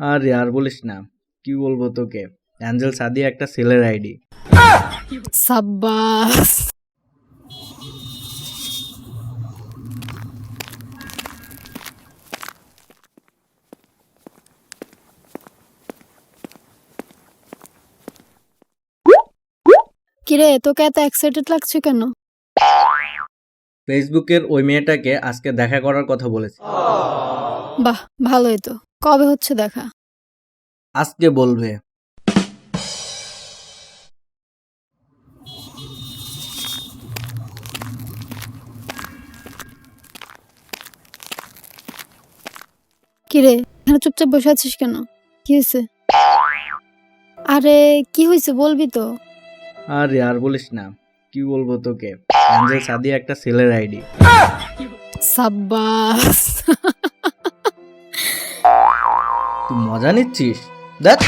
আরে আর বলিস না, কি বলবো তোকে। অ্যাঞ্জেল সাদিয়া একটা ছেলের আইডি। সাব্বাস। কিরে, তোকে এত এক্সাইটেড লাগছে কেন? ফেসবুকের ওই মেয়েটাকে আজকে দেখা করার কথা বলেছি। বাহ, ভালোই তো। কবে হচ্ছে দেখা? আজকে বলবে। কিরে, এখানে চুপচাপ বসে আছিস কেন? কি হয়েছে? আরে কি হয়েছে বলবি তো? আরে আর বলিস না, কি বলবো তোকে। অ্যাঞ্জেল সাদিয়া একটা ছেলের আইডি। সাব্বাস। তুই মজা নিচ্ছিস? দেখ।